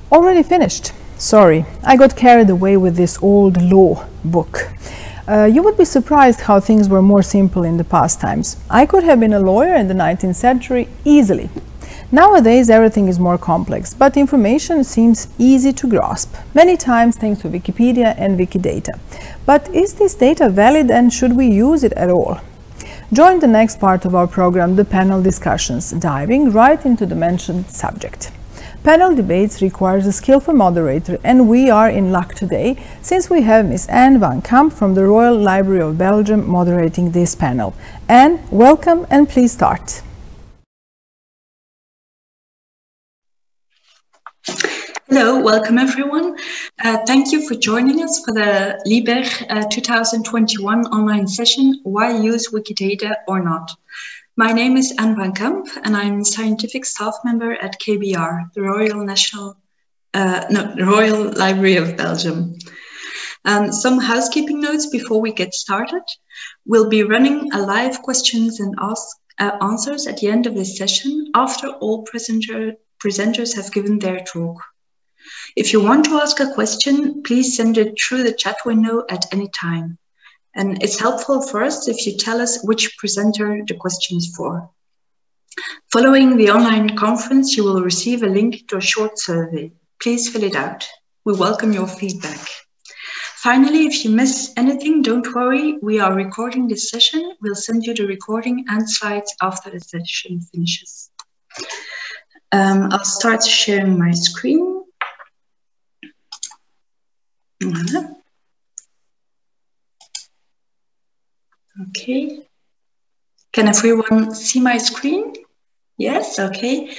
Already finished. Sorry, I got carried away with this old law book. You would be surprised how things were more simple in the past times. I could have been a lawyer in the 19th century easily. Nowadays everything is more complex, but information seems easy to grasp, many times thanks to Wikipedia and Wikidata. But is this data valid and should we use it at all? Join the next part of our program, the panel discussions, diving right into the mentioned subject. Panel debates requires a skillful moderator, and we are in luck today since we have Ms. Anne van Kamp from the Royal Library of Belgium moderating this panel. Anne, welcome and please start. Hello, welcome everyone. Thank you for joining us for the LIBER 2021 online session, Why Use Wikidata or Not? My name is Anne van Kamp and I'm a scientific staff member at KBR, the Royal Library of Belgium. Some housekeeping notes before we get started. We'll be running a live questions and answers at the end of this session after all presenters have given their talk. If you want to ask a question, please send it through the chat window at any time. And it's helpful for us if you tell us which presenter the question is for. Following the online conference, you will receive a link to a short survey. Please fill it out. We welcome your feedback. Finally, if you miss anything, don't worry. We are recording this session. We'll send you the recording and slides after the session finishes. I'll start sharing my screen. Okay. Can everyone see my screen? Yes, okay.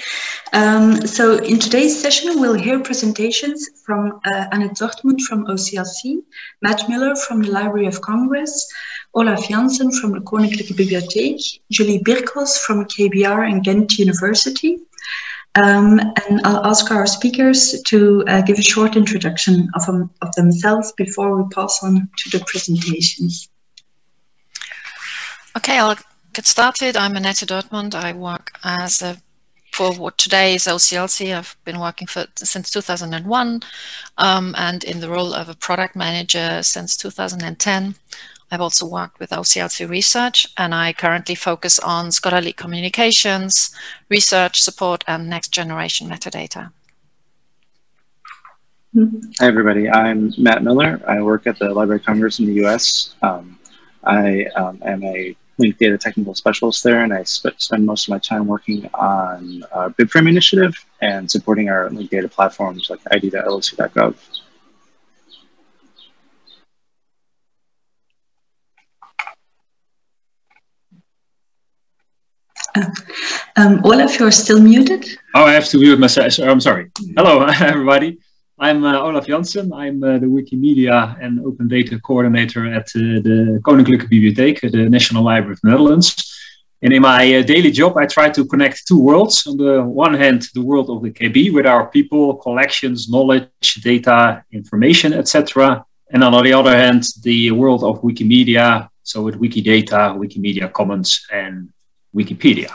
So in today's session, we'll hear presentations from Annette Dortmund from OCLC, Matt Miller from the Library of Congress, Olaf Janssen from the Koninklijke Bibliotheek, Julie Birkholz from KBR and Ghent University. And I'll ask our speakers to give a short introduction of themselves before we pass on to the presentations. Okay, I'll get started. I'm Annette Dortmund. I work for what today is OCLC. I've been working since 2001 and in the role of a product manager since 2010. I've also worked with OCLC research, and I currently focus on scholarly communications, research support, and next generation metadata. Hi everybody, I'm Matt Miller. I work at the Library of Congress in the US. I am a linked data technical specialist there, and I spend most of my time working on our Bibframe initiative and supporting our linked data platforms like id.loc.gov. Olaf, you're still muted. Oh, I have to mute myself. I'm sorry. Hello, everybody. I'm Olaf Janssen. I'm the Wikimedia and Open Data Coordinator at the Koninklijke Bibliotheek, the National Library of the Netherlands. And in my daily job, I try to connect two worlds. On the one hand, the world of the KB with our people, collections, knowledge, data, information, etc. And on the other hand, the world of Wikimedia, so with Wikidata, Wikimedia Commons, and Wikipedia.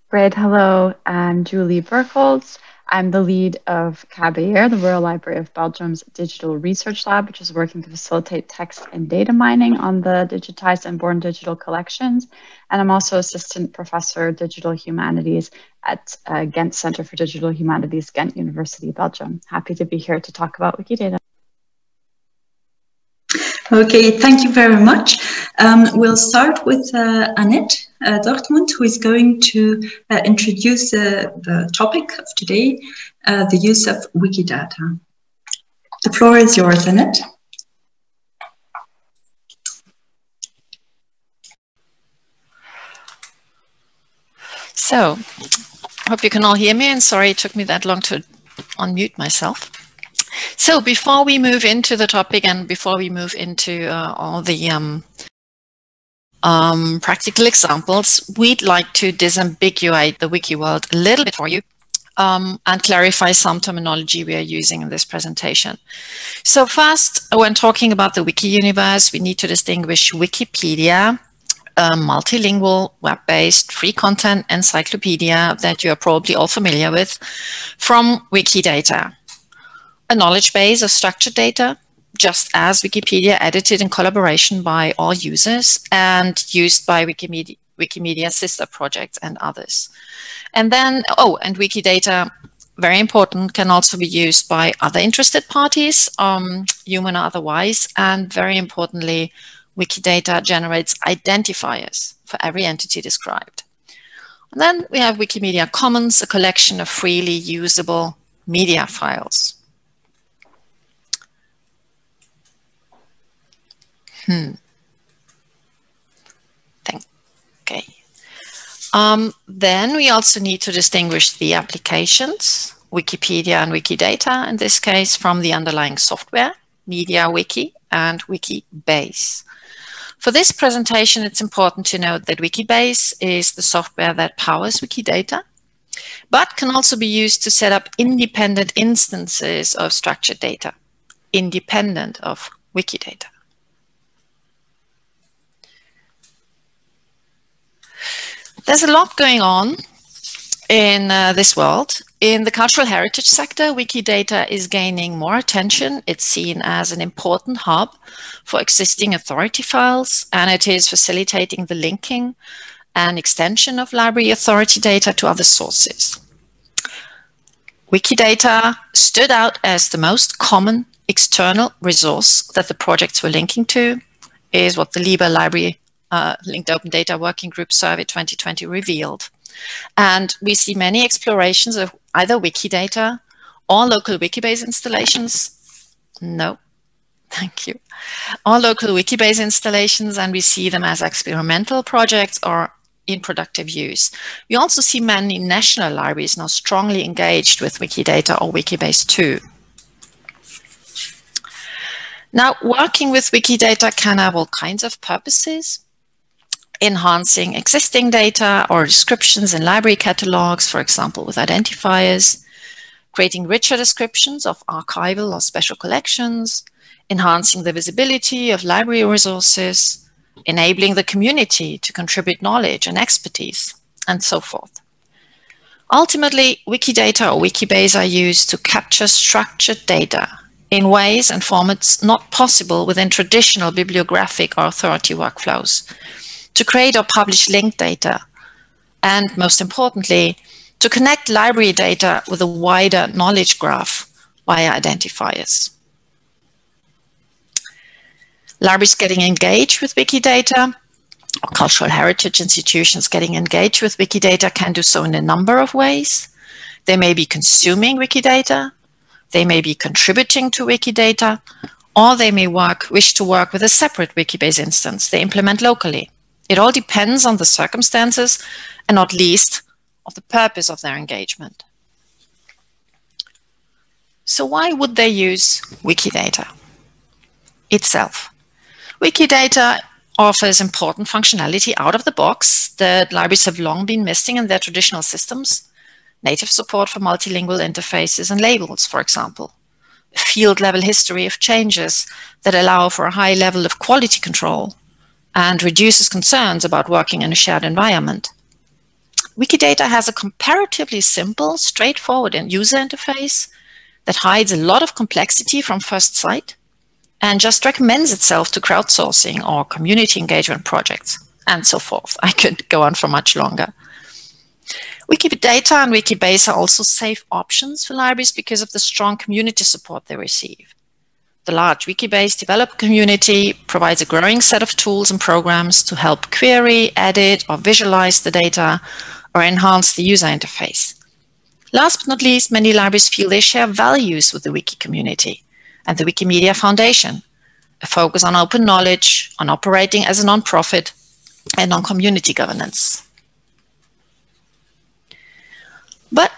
Great, hello, I'm Julie Birkholz. I'm the lead of KBR, the Royal Library of Belgium's Digital Research Lab, which is working to facilitate text and data mining on the digitized and born digital collections. And I'm also Assistant Professor of Digital Humanities at Ghent Center for Digital Humanities, Ghent University, Belgium. Happy to be here to talk about Wikidata. Okay, thank you very much. We'll start with Annette Dortmund, who is going to introduce the topic of today, the use of Wikidata. The floor is yours, Annette. So, I hope you can all hear me, and sorry it took me that long to unmute myself. So before we move into the topic and before we move into all the practical examples, we'd like to disambiguate the wiki world a little bit for you and clarify some terminology we are using in this presentation. So first, when talking about the wiki universe, we need to distinguish Wikipedia, a multilingual, web-based, free content encyclopedia that you are probably all familiar with from Wikidata. A knowledge base of structured data, just as Wikipedia, edited in collaboration by all users and used by Wikimedia sister projects and others. And then, and Wikidata, very important, can also be used by other interested parties, human or otherwise, and very importantly, Wikidata generates identifiers for every entity described. And then we have Wikimedia Commons, a collection of freely usable media files. Okay. Then we also need to distinguish the applications, Wikipedia and Wikidata, in this case, from the underlying software, MediaWiki and Wikibase. For this presentation, it's important to note that Wikibase is the software that powers Wikidata, but can also be used to set up independent instances of structured data, independent of Wikidata. There's a lot going on in this world. In the cultural heritage sector, Wikidata is gaining more attention. It's seen as an important hub for existing authority files, and it is facilitating the linking and extension of library authority data to other sources. Wikidata stood out as the most common external resource that the projects were linking to, is what the LIBER Library Linked Open Data Working Group Survey 2020 revealed. And we see many explorations of either Wikidata or local Wikibase installations. No, thank you. Or local Wikibase installations, and we see them as experimental projects or in productive use. We also see many national libraries now strongly engaged with Wikidata or Wikibase too. Now, working with Wikidata can have all kinds of purposes. Enhancing existing data or descriptions in library catalogs, for example, with identifiers, creating richer descriptions of archival or special collections, enhancing the visibility of library resources, enabling the community to contribute knowledge and expertise, and so forth. Ultimately, Wikidata or Wikibase are used to capture structured data in ways and formats not possible within traditional bibliographic or authority workflows, to create or publish linked data, and most importantly, to connect library data with a wider knowledge graph via identifiers. Libraries getting engaged with Wikidata, or cultural heritage institutions getting engaged with Wikidata, can do so in a number of ways. They may be consuming Wikidata, they may be contributing to Wikidata, or they may wish to work with a separate Wikibase instance they implement locally. It all depends on the circumstances and not least of the purpose of their engagement. So why would they use Wikidata itself? Wikidata offers important functionality out of the box that libraries have long been missing in their traditional systems. Native support for multilingual interfaces and labels, for example. A field-level history of changes that allow for a high level of quality control and reduces concerns about working in a shared environment. Wikidata has a comparatively simple, straightforward user interface that hides a lot of complexity from first sight and just recommends itself to crowdsourcing or community engagement projects, and so forth. I could go on for much longer. Wikidata and Wikibase are also safe options for libraries because of the strong community support they receive. The large Wikibase developer community provides a growing set of tools and programs to help query, edit, or visualize the data, or enhance the user interface. Last but not least, many libraries feel they share values with the Wiki community and the Wikimedia Foundation, a focus on open knowledge, on operating as a non-profit, and on community governance. But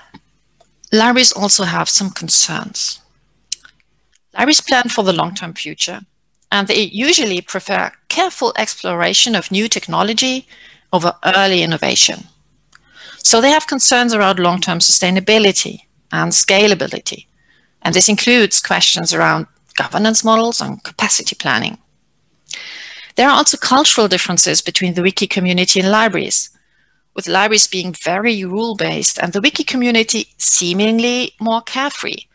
libraries also have some concerns. Libraries plan for the long-term future, and they usually prefer careful exploration of new technology over early innovation. So they have concerns around long-term sustainability and scalability, and this includes questions around governance models and capacity planning. There are also cultural differences between the wiki community and libraries, with libraries being very rule-based and the wiki community seemingly more carefree,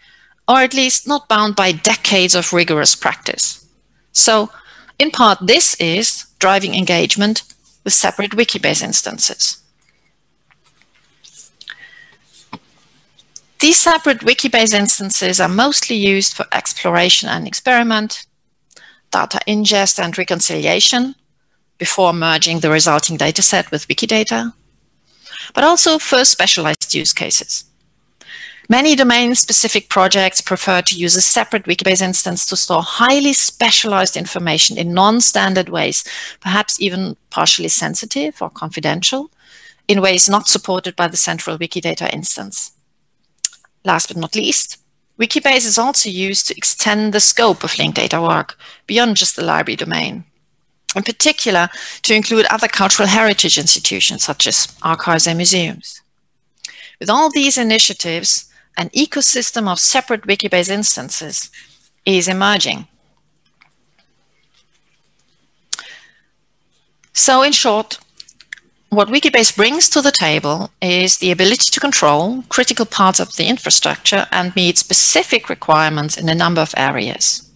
or at least not bound by decades of rigorous practice. So, in part, this is driving engagement with separate Wikibase instances. These separate Wikibase instances are mostly used for exploration and experiment, data ingest and reconciliation before merging the resulting dataset with Wikidata, but also for specialized use cases. Many domain-specific projects prefer to use a separate Wikibase instance to store highly specialized information in non-standard ways, perhaps even partially sensitive or confidential, in ways not supported by the central Wikidata instance. Last but not least, Wikibase is also used to extend the scope of linked data work beyond just the library domain, in particular to include other cultural heritage institutions such as archives and museums. With all these initiatives, an ecosystem of separate Wikibase instances is emerging. So in short, what Wikibase brings to the table is the ability to control critical parts of the infrastructure and meet specific requirements in a number of areas.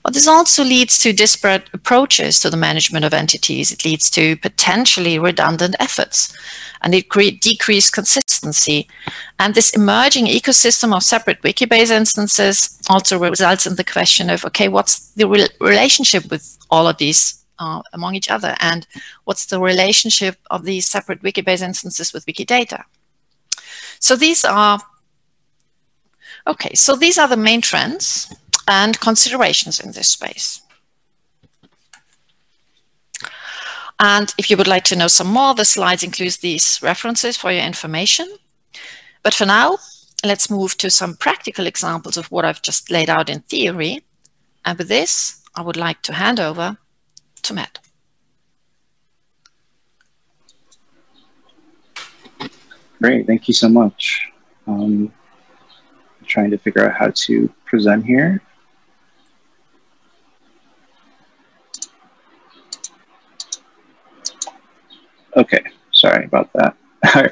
But this also leads to disparate approaches to the management of entities. It leads to potentially redundant efforts, and it decreased consistency. And this emerging ecosystem of separate Wikibase instances also results in the question of, okay, what's the relationship with all of these among each other, and what's the relationship of these separate Wikibase instances with Wikidata? So these are the main trends and considerations in this space. And if you would like to know some more, the slides include these references for your information. But for now, let's move to some practical examples of what I've just laid out in theory. And with this, I would like to hand over to Matt. Great, thank you so much. I'm trying to figure out how to present here. Okay, sorry about that. All right.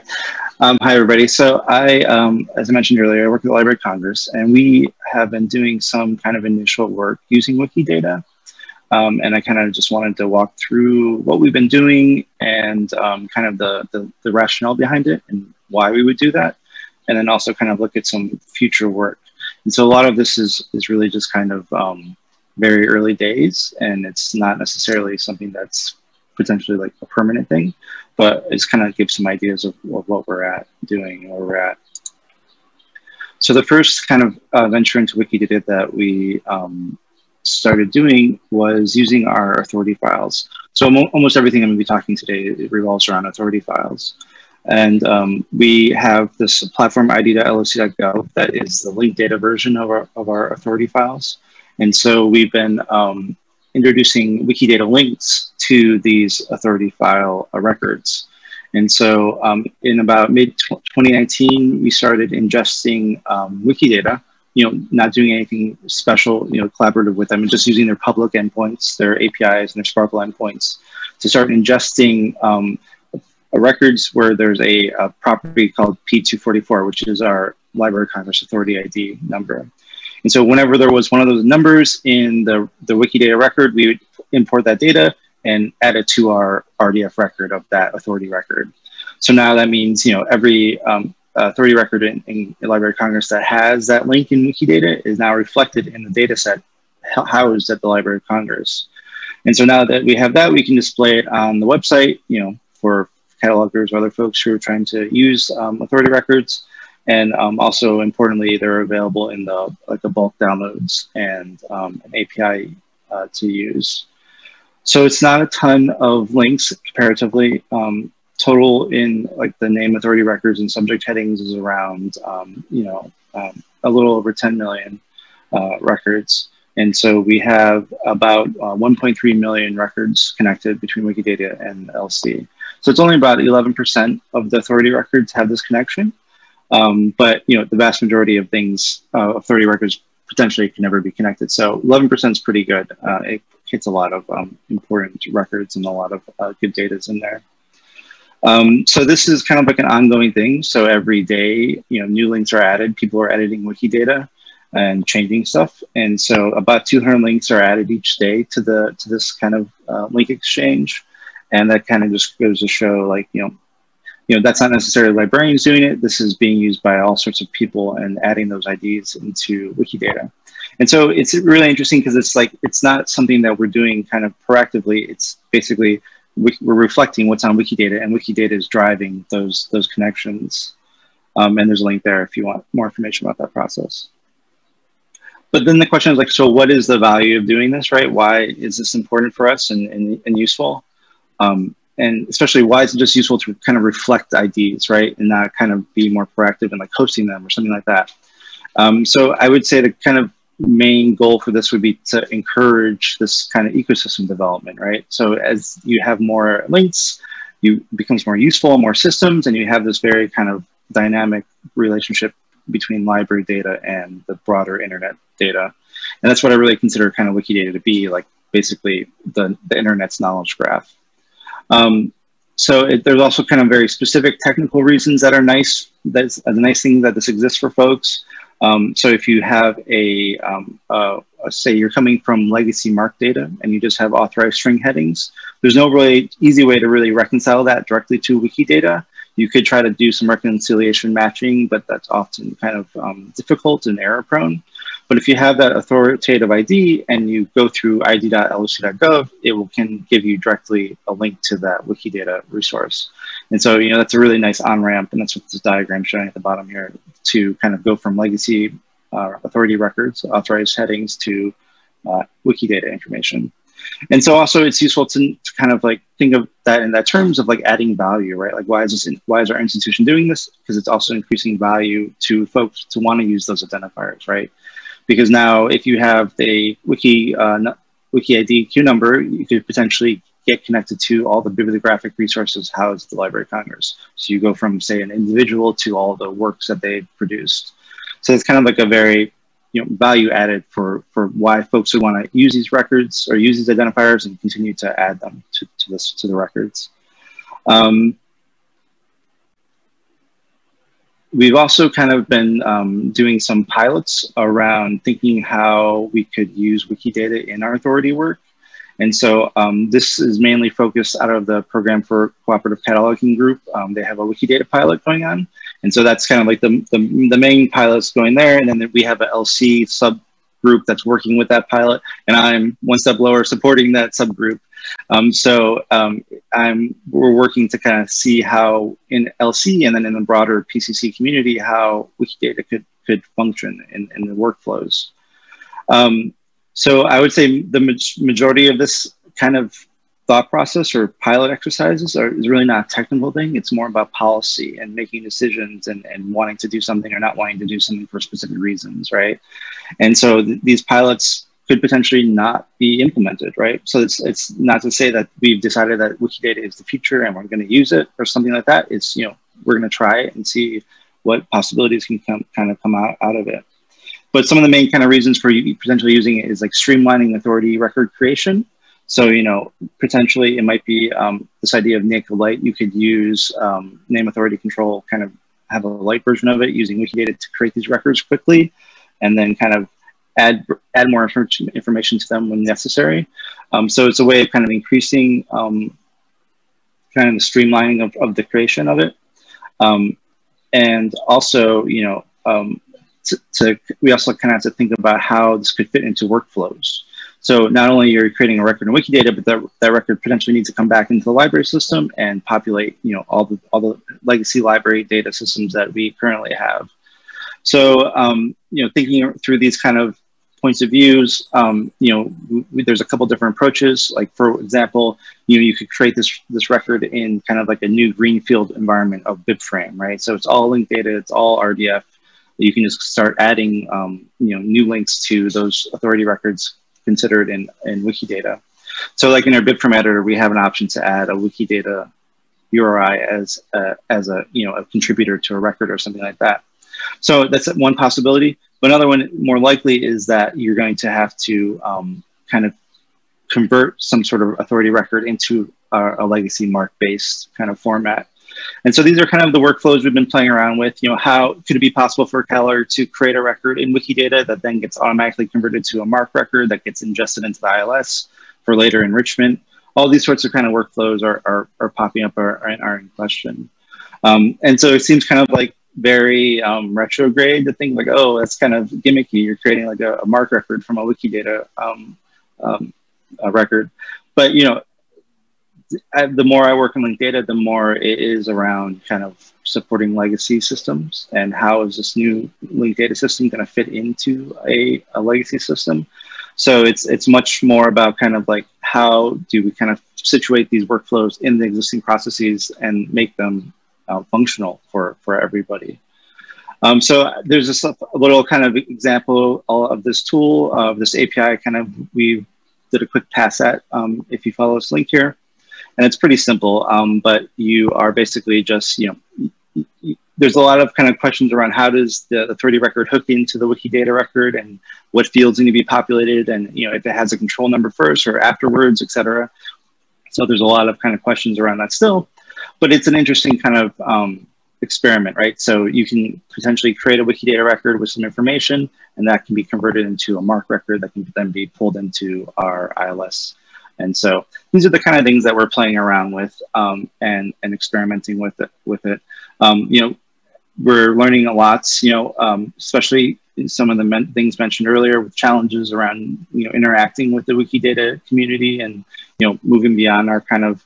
Hi, everybody. So as I mentioned earlier, I work at the Library of Congress, and we have been doing some kind of initial work using Wikidata. And I kind of just wanted to walk through what we've been doing and kind of the rationale behind it and why we would do that. And then also kind of look at some future work. And so a lot of this is really just kind of very early days, and it's not necessarily something that's potentially like a permanent thing, but it's kind of gives some ideas of what we're doing and where we're at. So the first kind of venture into Wikidata that we started doing was using our authority files. So almost everything I'm going to be talking today, it revolves around authority files. And we have this platform id.loc.gov that is the linked data version of our authority files. And so we've been introducing Wikidata links to these authority file records. And so in about mid-2019, we started ingesting Wikidata, not doing anything special, collaborative with them, and just using their public endpoints, their APIs and their Sparkle endpoints to start ingesting records where there's a property called P244, which is our Library of Congress Authority ID number. And so whenever there was one of those numbers in the Wikidata record, we would import that data and add it to our RDF record of that authority record. So now that means, every authority record in the Library of Congress that has that link in Wikidata is now reflected in the data set housed at the Library of Congress. And so now that we have that, we can display it on the website, for catalogers or other folks who are trying to use authority records. And also importantly, they're available in the bulk downloads and an API to use. So it's not a ton of links comparatively. Total in the name authority records and subject headings is around a little over 10 million records. And so we have about 1.3 million records connected between Wikidata and LC. So it's only about 11% of the authority records have this connection. But the vast majority of things, authority records potentially can never be connected. So 11% is pretty good. hits a lot of important records and a lot of good data in there. So this is kind of like an ongoing thing. So every day, new links are added. People are editing Wikidata and changing stuff. And so about 200 links are added each day to this kind of link exchange. And that kind of just goes to show, like, that's not necessarily librarians doing it. This is being used by all sorts of people and adding those IDs into Wikidata. And so it's really interesting because it's not something that we're doing kind of proactively. It's basically we're reflecting what's on Wikidata, and Wikidata is driving those connections. And there's a link there if you want more information about that process. But then the question is, like, so what is the value of doing this, right? Why is this important for us and useful? And especially, why is it just useful to kind of reflect IDs, right? And not kind of be more proactive and like hosting them or something like that. So I would say the kind of main goal for this would be to encourage this kind of ecosystem development, right? So as you have more links, it becomes more useful, more systems, and you have this very kind of dynamic relationship between library data and the broader internet data. And that's what I really consider kind of Wikidata to be, like basically the internet's knowledge graph. So there's also kind of very specific technical reasons that are nice. That's a nice thing that this exists for folks. So if you have say you're coming from legacy MARC data and you just have authorized string headings, there's no really easy way to really reconcile that directly to Wikidata. You could try to do some reconciliation matching, but that's often kind of difficult and error prone. But if you have that authoritative ID and you go through id.loc.gov, it can give you directly a link to that Wikidata resource. And so, that's a really nice on-ramp, and that's what this diagram showing at the bottom here, to kind of go from legacy authority records, authorized headings, to Wikidata information. And so also it's useful to kind of like think of that in that terms of like adding value, right? Like why is our institution doing this? Because it's also increasing value to folks to want to use those identifiers, right? Because now if you have the Wiki ID queue number, you could potentially get connected to all the bibliographic resources housed at the Library of Congress. So you go from, say, an individual to all the works that they've produced. So it's kind of like a very value added for why folks who want to use these records or use these identifiers and continue to add them to the records. We've also kind of been doing some pilots around thinking how we could use Wikidata in our authority work. And so this is mainly focused out of the Program for Cooperative Cataloging Group. They have a Wikidata pilot going on. And so that's kind of like the main pilot's going there. And then we have a LC subgroup that's working with that pilot. And I'm one step lower supporting that subgroup. We're working to kind of see how in LC and then in the broader PCC community, how Wikidata could function in the workflows. So I would say the majority of this kind of thought process or pilot exercises is really not a technical thing. It's more about policy and making decisions and wanting to do something or not wanting to do something for specific reasons, right? And so these pilots could potentially not be implemented, right? So it's not to say that we've decided that Wikidata is the future and we're going to use it or something like that. It's, we're going to try it and see what possibilities can come out of it. But some of the main kind of reasons for potentially using it is like streamlining authority record creation. So, potentially it might be this idea of naked light. You could use name authority control, kind of have a light version of it using Wikidata to create these records quickly, and then kind of add more information to them when necessary. So it's a way of kind of increasing kind of the streamlining of the creation of it. And also, we also kind of have to think about how this could fit into workflows. So not only are you creating a record in Wikidata, but that record potentially needs to come back into the library system and populate, all the legacy library data systems that we currently have. So, thinking through these kind of points of views, there's a couple different approaches. Like, for example, you could create this record in kind of like a new greenfield environment of Bibframe, right? So it's all linked data, it's all RDF. You can just start adding, new links to those authority records considered in Wikidata. So like in our Bibframe editor, we have an option to add a Wikidata URI as a contributor to a record or something like that. So that's one possibility. But another one more likely is that you're going to have to kind of convert some sort of authority record into a legacy MARC-based kind of format. And so these are kind of the workflows we've been playing around with. You know, how could it be possible for a Keller to create a record in Wikidata that then gets automatically converted to a MARC record that gets ingested into the ILS for later enrichment? All these sorts of kind of workflows are popping up or are in question. And so it seems kind of like very retrograde to think like, oh, that's kind of gimmicky. You're creating like a MARC record from a Wikidata a record. But, you know, the more I work in linked data, the more it is around kind of supporting legacy systems and how is this new linked data system going to fit into a legacy system. So it's much more about kind of like how do we kind of situate these workflows in the existing processes and make them functional for everybody. So there's this a little kind of example of this tool, of this API kind of, we did a quick pass at if you follow this link here. And it's pretty simple, but you are basically just, you know, there's a lot of kind of questions around how does the authority record hook into the Wikidata record and what fields need to be populated and, you know, if it has a control number first or afterwards, et cetera. So there's a lot of kind of questions around that still, but it's an interesting kind of experiment, right? So you can potentially create a Wikidata record with some information and that can be converted into a MARC record that can then be pulled into our ILS. And so these are the kind of things that we're playing around with and experimenting with it. You know, we're learning a lot, you know, especially in some of the things mentioned earlier with challenges around, you know, interacting with the Wikidata community and, you know, moving beyond our kind of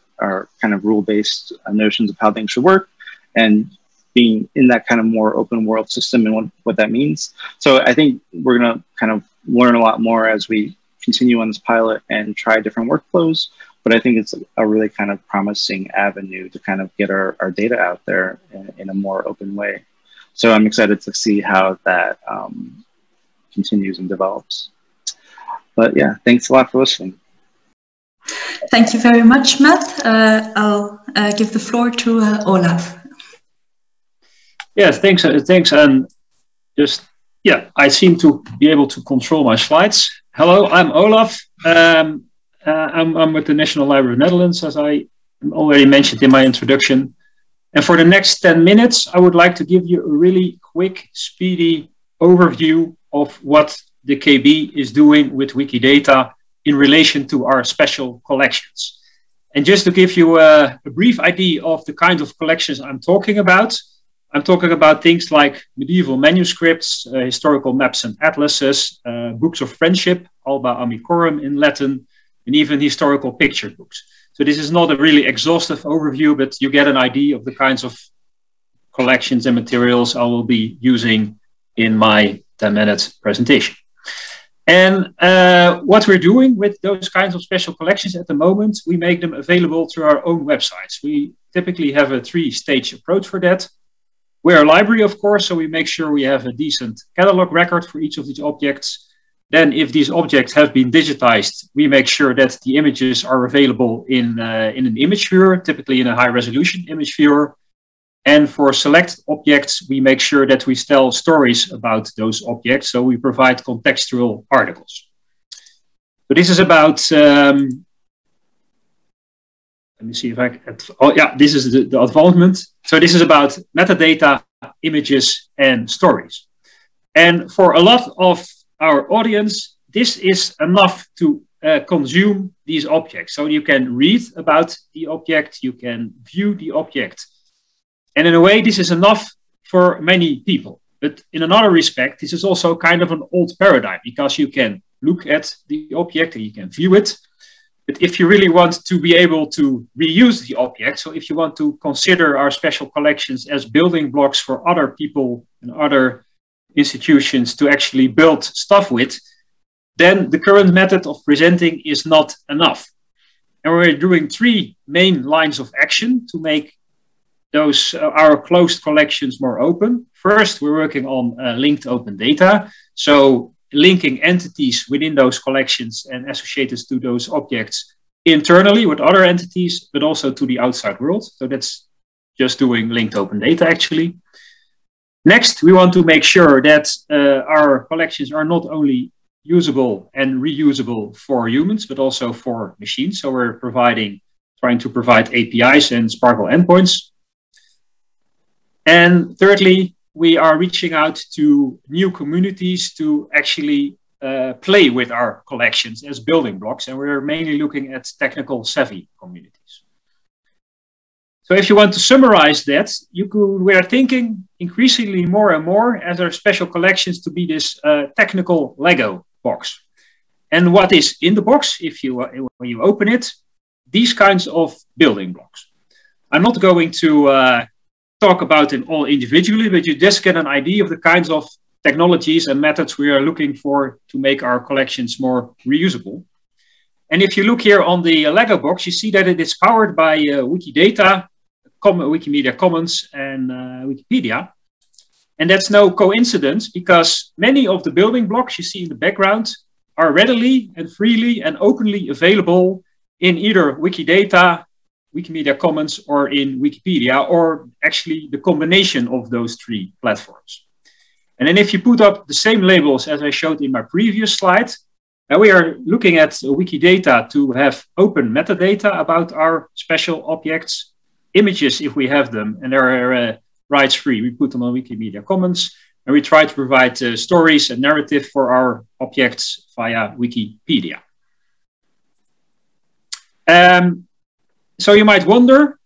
rule-based notions of how things should work and being in that kind of more open world system and what that means. So I think we're going to kind of learn a lot more as we continue on this pilot and try different workflows, but I think it's a really kind of promising avenue to kind of get our data out there in a more open way. So I'm excited to see how that continues and develops. But yeah, thanks a lot for listening. Thank you very much, Matt. I'll give the floor to Olaf. Yes, thanks, and just, yeah, I seem to be able to control my slides. Hello, I'm Olaf. I'm with the National Library of the Netherlands, as I already mentioned in my introduction. And for the next 10 minutes, I would like to give you a really quick, speedy overview of what the KB is doing with Wikidata in relation to our special collections. And just to give you a brief idea of the kind of collections I'm talking about things like medieval manuscripts, historical maps and atlases, books of friendship, Alba Amicorum in Latin, and even historical picture books. So this is not a really exhaustive overview, but you get an idea of the kinds of collections and materials I will be using in my 10-minute presentation. And what we're doing with those kinds of special collections at the moment, we make them available through our own websites. We typically have a 3-stage approach for that. We're a library, of course, so we make sure we have a decent catalog record for each of these objects. Then if these objects have been digitized, we make sure that the images are available in an image viewer, typically in a high resolution image viewer. And for select objects, we make sure that we tell stories about those objects. So we provide contextual articles. So this is about, let me see if I can, oh yeah, this is the advancement. So this is about metadata, images, and stories. And for a lot of our audience, this is enough to consume these objects. So you can read about the object, you can view the object. And in a way, this is enough for many people. But in another respect, this is also kind of an old paradigm because you can look at the object and you can view it. But if you really want to be able to reuse the object, so if you want to consider our special collections as building blocks for other people and other institutions to actually build stuff with, then the current method of presenting is not enough. And we're doing 3 main lines of action to make those our closed collections more open. First, we're working on linked open data. So linking entities within those collections and associated to those objects internally with other entities, but also to the outside world. So that's just doing linked open data actually. Next, we want to make sure that our collections are not only usable and reusable for humans, but also for machines. So we're trying to provide APIs and Sparkle endpoints. And thirdly, we are reaching out to new communities to actually play with our collections as building blocks. And we're mainly looking at technical savvy communities. So if you want to summarize that, we are thinking increasingly more and more as our special collections to be this technical Lego box. And what is in the box, when you open it, these kinds of building blocks. I'm not going to talk about them all individually, but you just get an idea of the kinds of technologies and methods we are looking for to make our collections more reusable. And if you look here on the Lego box, you see that it is powered by Wikidata, Wikimedia Commons, and Wikipedia. And that's no coincidence, because many of the building blocks you see in the background are readily and freely and openly available in either Wikidata, Wikimedia Commons, or in Wikipedia, or actually the combination of those three platforms. And then if you put up the same labels as I showed in my previous slide, we are looking at Wikidata to have open metadata about our special objects, images if we have them, and they're rights free. We put them on Wikimedia Commons, and we try to provide stories and narrative for our objects via Wikipedia. So you might wonder,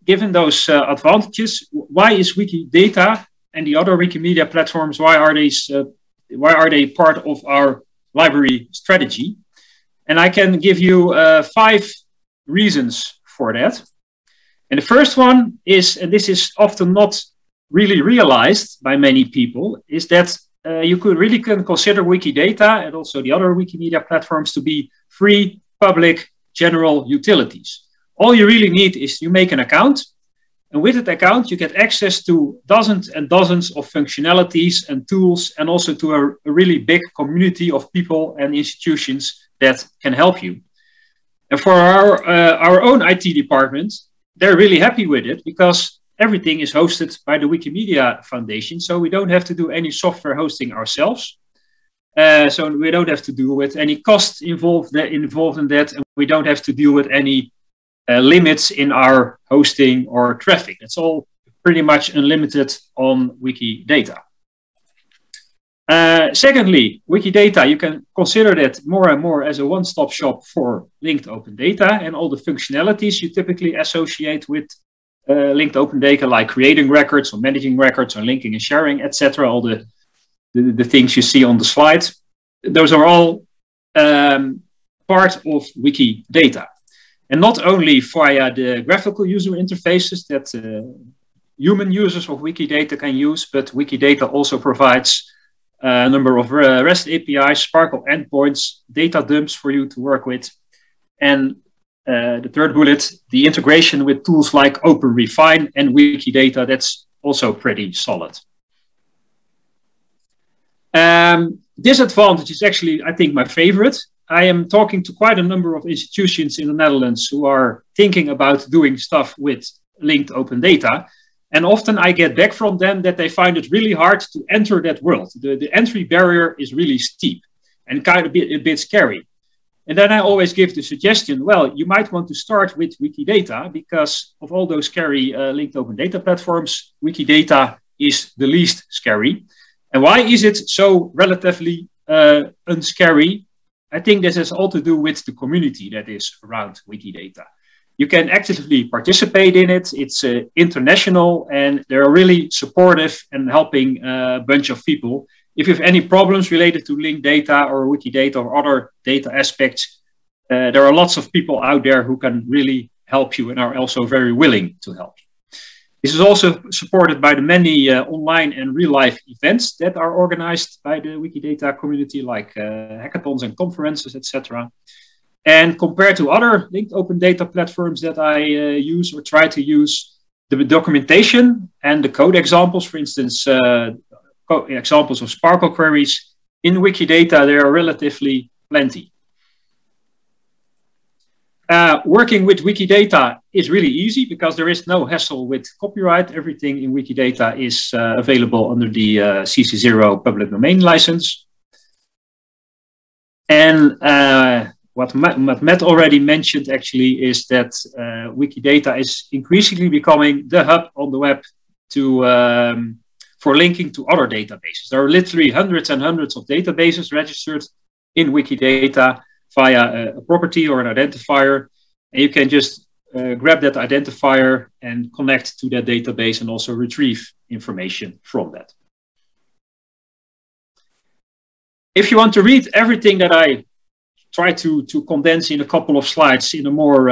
given those advantages, why is Wikidata and the other Wikimedia platforms, why are they part of our library strategy? And I can give you 5 reasons for that. And the first one is, and this is often not really realized by many people, is that you can consider Wikidata and also the other Wikimedia platforms to be free, public, general utilities. All you really need is you make an account, and with that account you get access to dozens and dozens of functionalities and tools, and also to a really big community of people and institutions that can help you. And for our own IT department, they're really happy with it, because everything is hosted by the Wikimedia Foundation, so we don't have to do any software hosting ourselves. So we don't have to deal with any costs involved in that, and we don't have to deal with any limits in our hosting or traffic. It's all pretty much unlimited on Wikidata. Secondly, Wikidata, you can consider that more and more as a one-stop shop for linked open data and all the functionalities you typically associate with linked open data, like creating records or managing records or linking and sharing, etc. All the things you see on the slide. Those are all part of Wikidata. And not only via the graphical user interfaces that human users of Wikidata can use, but Wikidata also provides a number of REST APIs, Sparkle endpoints, data dumps for you to work with. And the third bullet, the integration with tools like OpenRefine and Wikidata, that's also pretty solid. Disadvantage is actually, I think, my favorite. I am talking to quite a number of institutions in the Netherlands who are thinking about doing stuff with linked open data. And often I get back from them that they find it really hard to enter that world. The entry barrier is really steep and kind of a bit scary. And then I always give the suggestion, well, you might want to start with Wikidata, because of all those scary linked open data platforms, Wikidata is the least scary. And why is it so relatively unscary? I think this has all to do with the community that is around Wikidata. You can actively participate in it. It's international, and they're really supportive and helping a bunch of people. If you have any problems related to linked data or Wikidata or other data aspects, there are lots of people out there who can really help you and are also very willing to help you. This is also supported by the many online and real-life events that are organized by the Wikidata community, like hackathons and conferences, etc. And compared to other linked open data platforms that I use or try to use, the documentation and the code examples, for instance, examples of Sparkle queries in Wikidata, there are relatively plenty. Working with Wikidata is really easy because there is no hassle with copyright. Everything in Wikidata is available under the CC0 public domain license. And what Matt already mentioned actually is that Wikidata is increasingly becoming the hub on the web for linking to other databases. There are literally hundreds and hundreds of databases registered in Wikidata via a property or an identifier. And you can just grab that identifier and connect to that database and also retrieve information from that. If you want to read everything that I try to condense in a couple of slides in a more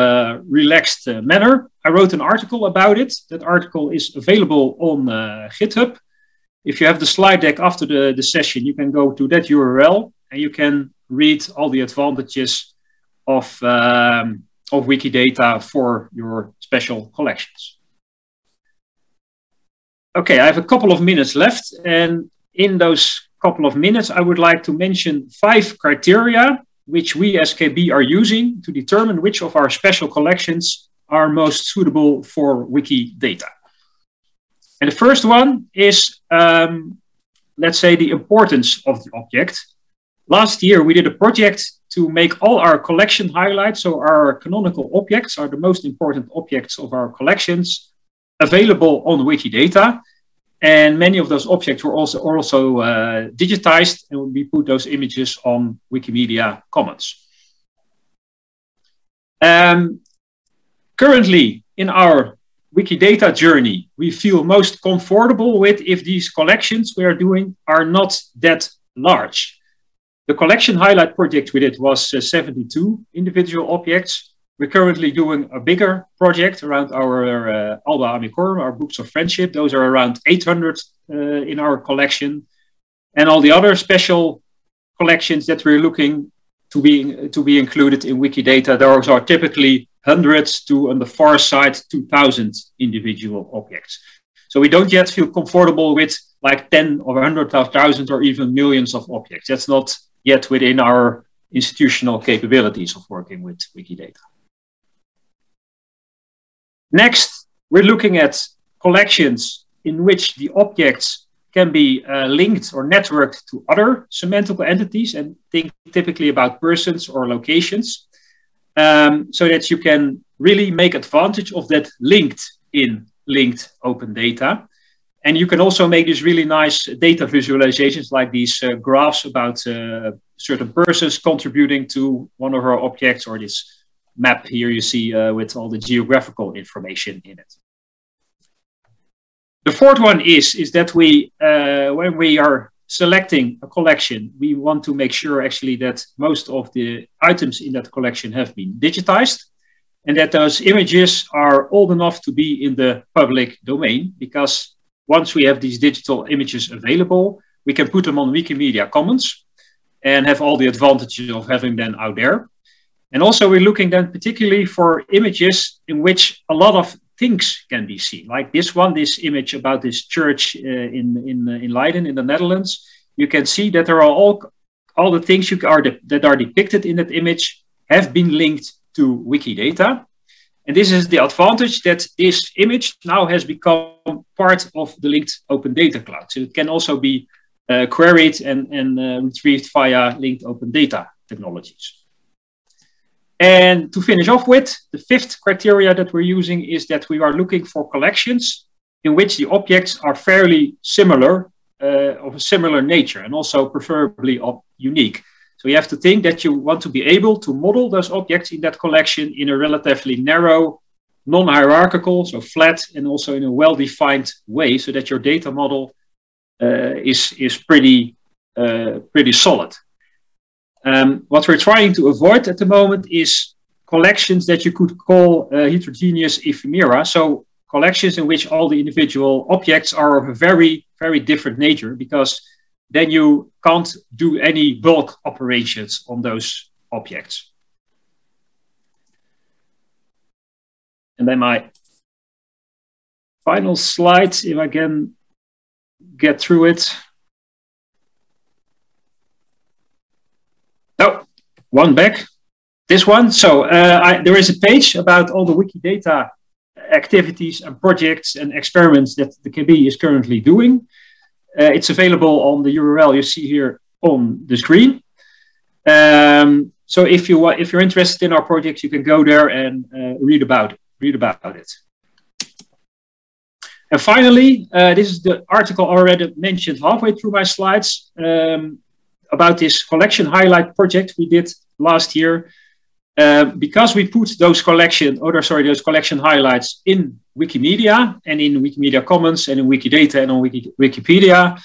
relaxed manner, I wrote an article about it. That article is available on GitHub. If you have the slide deck after the session, you can go to that URL and you can read all the advantages of Wikidata for your special collections. Okay, I have a couple of minutes left, and in those couple of minutes, I would like to mention 5 criteria which we as KB are using to determine which of our special collections are most suitable for Wikidata. And the first one is, let's say, the importance of the object. Last year, we did a project to make all our collection highlights, so our canonical objects are the most important objects of our collections, available on Wikidata. And many of those objects were also digitized, and we put those images on Wikimedia Commons. Currently, in our Wikidata journey, we feel most comfortable with if these collections we are doing are not that large. The collection highlight project we did was 72 individual objects. We're currently doing a bigger project around our Alba Amicorum, our books of friendship. Those are around 800 in our collection. And all the other special collections that we're looking to be included in Wikidata, those are typically hundreds to, on the far side, 2,000 individual objects. So we don't yet feel comfortable with like 10 or 100,000 or even millions of objects. That's not yet within our institutional capabilities of working with Wikidata. Next, we're looking at collections in which the objects can be linked or networked to other semantical entities, and think typically about persons or locations, so that you can really make advantage of that linked open data. And you can also make these really nice data visualizations like these graphs about certain persons contributing to one of our objects, or this map here you see with all the geographical information in it. The fourth one is that we, when we are selecting a collection, we want to make sure actually that most of the items in that collection have been digitized, and that those images are old enough to be in the public domain, because once we have these digital images available, we can put them on Wikimedia Commons and have all the advantages of having them out there. And also we're looking then particularly for images in which a lot of things can be seen, like this one, this image about this church in Leiden in the Netherlands. You can see that there are all the things that are depicted in that image have been linked to Wikidata. And this is the advantage, that this image now has become part of the linked open data cloud. So it can also be queried and retrieved via linked open data technologies. And to finish off with, the fifth criteria that we're using is that we are looking for collections in which the objects are fairly similar, of a similar nature, and also preferably unique. So you have to think that you want to be able to model those objects in that collection in a relatively narrow, non-hierarchical, so flat, and also in a well-defined way, so that your data model is pretty solid. What we're trying to avoid at the moment is collections that you could call heterogeneous ephemera. So collections in which all the individual objects are of a very, very different nature, because then you can't do any bulk operations on those objects. And then my final slide, if I can get through it. Oh, one back, this one. So there is a page about all the Wikidata activities and projects and experiments that the KB is currently doing. It's available on the URL you see here on the screen. So if you're interested in our project, you can go there and read about it. And finally, this is the article already mentioned halfway through my slides about this collection highlight project we did last year. Because we put those collection highlights in Wikimedia and in Wikimedia Commons and in Wikidata and on Wikipedia,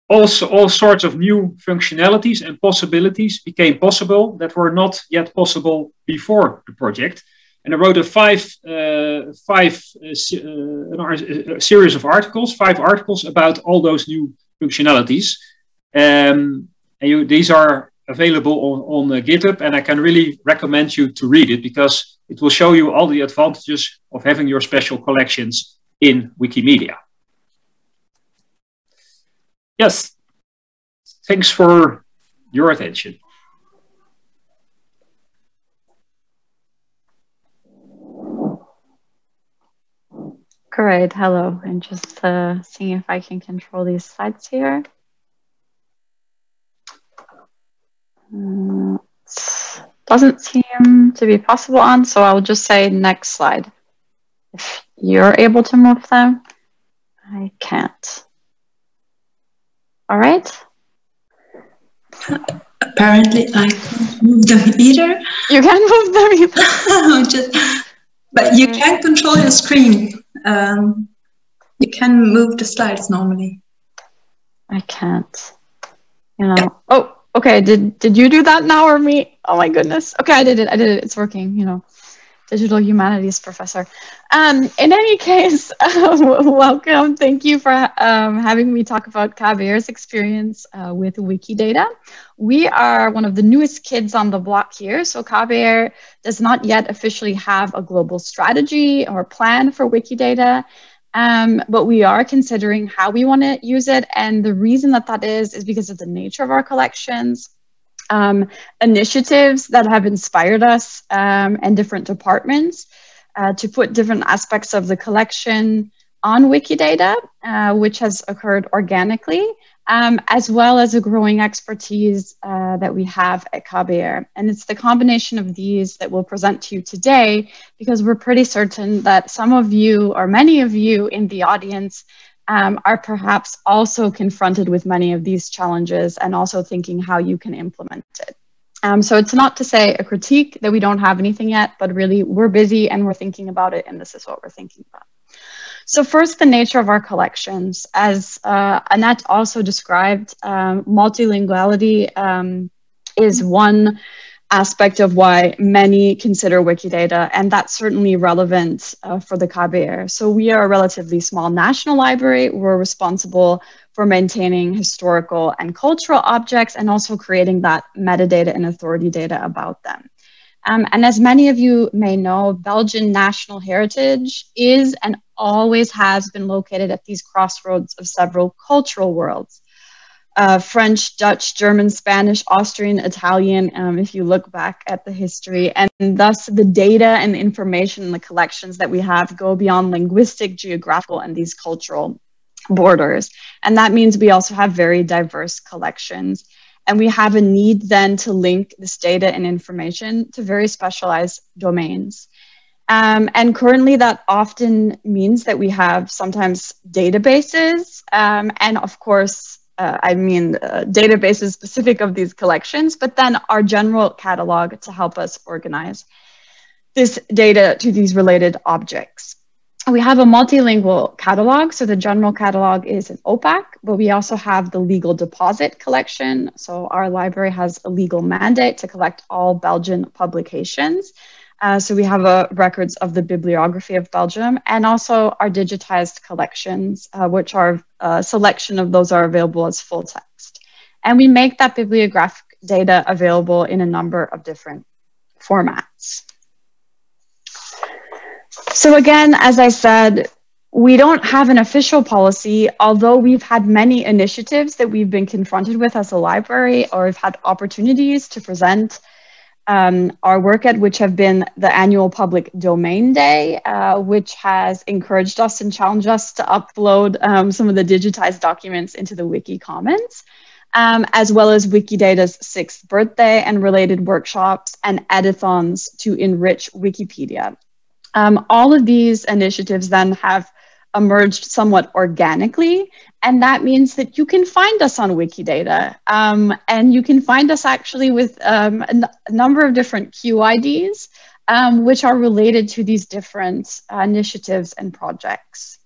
also all sorts of new functionalities and possibilities became possible that were not yet possible before the project. And I wrote a series of articles, 5 articles about all those new functionalities. These are available on GitHub, and I can really recommend you to read it because it will show you all the advantages of having your special collections in Wikimedia. Yes, thanks for your attention. Great, hello, and just seeing if I can control these slides here. Doesn't seem to be possible on, so I'll just say next slide. If you're able to move them, I can't. All right. Apparently, I can't move them either. You can't move them either. But you can control your screen. You can move the slides normally. I can't. You know. Yeah. Oh. Okay, did you do that now or me? Oh my goodness. Okay, I did it. It's working, you know. Digital humanities professor. In any case, welcome. Thank you for having me talk about KBR's experience with Wikidata. We are one of the newest kids on the block here. So KBR does not yet officially have a global strategy or plan for Wikidata. But we are considering how we want to use it. And the reason that is because of the nature of our collections, initiatives that have inspired us and different departments to put different aspects of the collection on Wikidata, which has occurred organically, as well as a growing expertise that we have at KBR. And it's the combination of these that we'll present to you today, because we're pretty certain that some of you, or many of you in the audience, are perhaps also confronted with many of these challenges and also thinking how you can implement it. So it's not to say a critique that we don't have anything yet, but really we're busy and we're thinking about it, and this is what we're thinking about. So first, the nature of our collections. As Annette also described, multilinguality is one aspect of why many consider Wikidata, and that's certainly relevant for the KBR. So we are a relatively small national library. We're responsible for maintaining historical and cultural objects and also creating that metadata and authority data about them. And as many of you may know, Belgian national heritage is and always has been located at these crossroads of several cultural worlds. French, Dutch, German, Spanish, Austrian, Italian, if you look back at the history. And thus the data and information in the collections that we have go beyond linguistic, geographical, and these cultural borders. And that means we also have very diverse collections. And we have a need then to link this data and information to very specialized domains. And currently that often means that we have sometimes databases and of course, databases specific of these collections, but then our general catalog to help us organize this data to these related objects. We have a multilingual catalog. So the general catalog is an OPAC, but we also have the legal deposit collection. So our library has a legal mandate to collect all Belgian publications. So we have records of the bibliography of Belgium, and also our digitized collections, which are a selection of those are available as full text. And we make that bibliographic data available in a number of different formats. So again, as I said, we don't have an official policy, although we've had many initiatives that we've been confronted with as a library, or we've had opportunities to present our work at, which have been the annual Public Domain Day, which has encouraged us and challenged us to upload some of the digitized documents into the Wiki Commons. as well as Wikidata's 6th birthday and related workshops and editathons to enrich Wikipedia. All of these initiatives then have emerged somewhat organically, and that means that you can find us on Wikidata, and you can find us actually with a number of different QIDs, which are related to these different initiatives and projects.